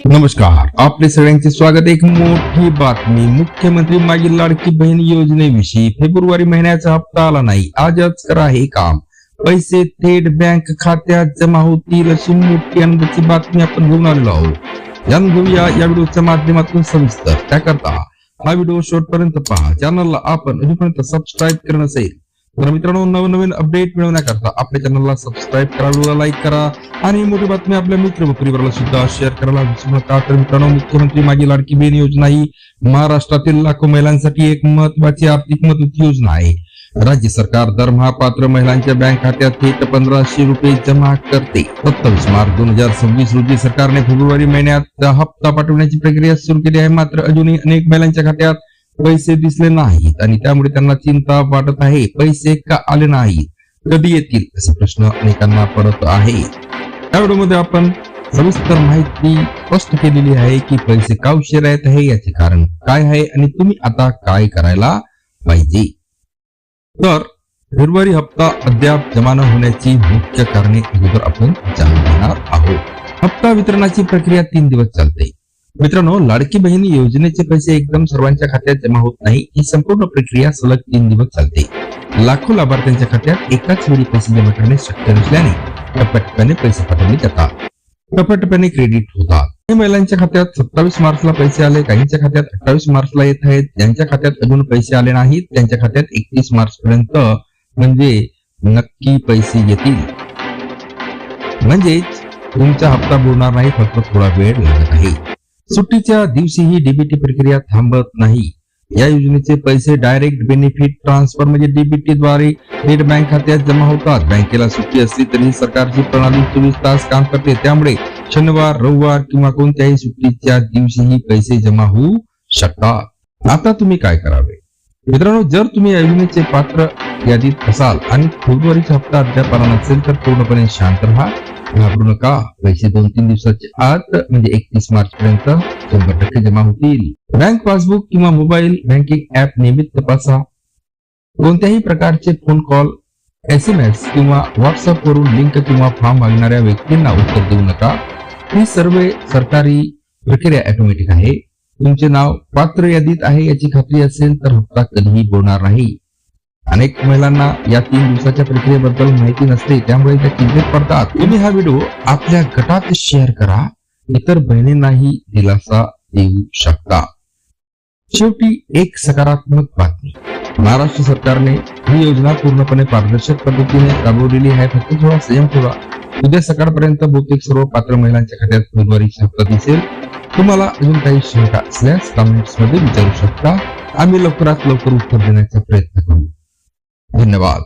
नमस्कार, आपले सगळ्यांचे स्वागत. एक मोठी बातमी. मुख्यमंत्री मागील लाडकी बहीण योजनेविषयी फेब्रुवारी महिन्याचा हप्ता आला नाही. आजच करा हे काम, पैसे थेट बँक खात्यात जमा होतील, अशी मोठी आनंदाची बातमी आपण घेऊन आलेलो आहोत. जाणून घेऊया या व्हिडिओच्या माध्यमातून सविस्तर. त्याकरता हा व्हिडिओ शेवटपर्यंत पहा. चॅनलला आपण अजूनपर्यंत सबस्क्राईब करणं असेल तर मित्रांनो, नवनवीन अपडेट मिळवण्याकरता आपल्या चॅनलला सबस्क्राईब करा, व्हिडिओला लाईक करा आणि ही मोठी बातमी आपल्या मित्र व परिवाराला सुद्धा शेअर करायला विसरू नका. तर मित्रांनो, मुख्यमंत्री मागील लाडकी बहीण योजना ही महाराष्ट्रातील लाखो महिलांसाठी एक महत्वाची आर्थिक मदत योजना आहे. राज्य सरकार दरमहा पात्र महिलांच्या बँक खात्यात थेट 1500 रुपये जमा करते. 27 मार्च 2026 रोजी सरकारने फेब्रुवारी महिन्यात हप्ता पाठवण्याची प्रक्रिया सुरू केली आहे. मात्र अजूनही अनेक महिलांच्या खात्यात पैसे दिसले नाहीत आणि त्यामुळे त्यांना चिंता वाटत आहे. पैसे का आले नाहीत, कधी येतील, असे प्रश्न अनेकांना पडत आहे. या व्हिडिओमध्ये आपण सविस्तर माहिती स्पष्ट केलेली आहे की पैसे का उशीर येत आहे, याचे कारण काय आहे आणि तुम्ही आता काय करायला पाहिजे. तर फेब्रुवारी हप्ता अद्याप जमा न होण्याची मुख्य कारणे अगोदर आपण जाणून घेणार आहोत. हप्ता वितरणाची प्रक्रिया 3 दिवस चालते. मित्रांनो, लाडकी बहीण योजनेचे पैसे एकदम सर्वांच्या खात्यात जमा होत नाही. ही संपूर्ण प्रक्रिया सलग 3 दिवस चालते. लाखो लाभार्थ्यांच्या खात्यात एकाच वेळी पैसे जमा करणे शक्य नसल्याने टप्प्याटप्प्याने पैसे पाठवले जातात, टप्प्याटप्प्याने क्रेडिट होतात. काही महिलांच्या खात्यात 27 मार्चला पैसे आले, काहींच्या खात्यात 28 मार्चला येत आहेत. ज्यांच्या खात्यात अजून पैसे आले नाहीत त्यांच्या खात्यात 31 मार्च पर्यंत म्हणजे नक्की पैसे येतील. म्हणजेच तुमचा हप्ता बुडणार नाही, फक्त थोडा वेळ लागत आहे. सुट्टीच्या दिवशीही डीबीटी प्रक्रिया थांबत नाही. या योजनेचे पैसे डायरेक्ट बेनिफिट ट्रान्सफर म्हणजे डीबीटी द्वारे थेट बँक खात्यात जमा होतात. बँकेला सुट्टी असली तरी सरकारची प्रणाली 24 तास काम करते. त्यामुळे शनिवार, रविवार किंवा कोणत्याही सुट्टीच्या दिवशीही पैसे जमा होऊ शकतात. आता तुम्ही काय करावे? मित्रांनो, जर तुम्ही या योजनेचे पात्र यादीत असाल आणि फेब्रुवारीचा हप्ता अद्याप आला नसेल तर पूर्णपणे शांत राहा, घाबरू नका. पैसे 2-3 दिवसाच्या आत म्हणजे 31 मार्च पर्यंत 100% जमा होतील. बँक पासबुक किंवा मोबाईल बँकिंग ऍप नियमित तपासा. कोणत्याही प्रकारचे फोन कॉल, SMS किंवा व्हॉट्सअप वरून लिंक किंवा फॉर्म मागणाऱ्या व्यक्तींना उत्तर देऊ नका. ही सर्व सरकारी प्रक्रिया ऑटोमॅटिक आहे. तुमचे नाव पात्र यादीत आहे याची खात्री असेल तर हप्ता कधीही बुडणार नाही. अनेक महिलांना या 3 दिवसाच्या प्रक्रियेबद्दल माहिती नसते, त्यामुळे त्या चिंतेत पडतात. तुम्ही हा व्हिडिओ आपल्या गटात शेअर करा, इतर बहिणींनाही दिलासा देऊ शकता. शेवटी एक सकारात्मक बातमी. महाराष्ट्र सरकारने ही योजना पूर्णपणे पारदर्शक पद्धतीने राबवलेली आहे. फक्त थोडा संयम ठेवा. उद्या सकाळपर्यंत बहुतेक सर्व पात्र महिलांच्या खात्यात फेब्रुवारीचा हप्ता दिसेल. तुम्हाला अजून काही शंका असल्यास कमेंट्स मध्ये विचारू शकता. आम्ही लवकरात लवकर उत्तर देण्याचा प्रयत्न करू. धन्यवाद.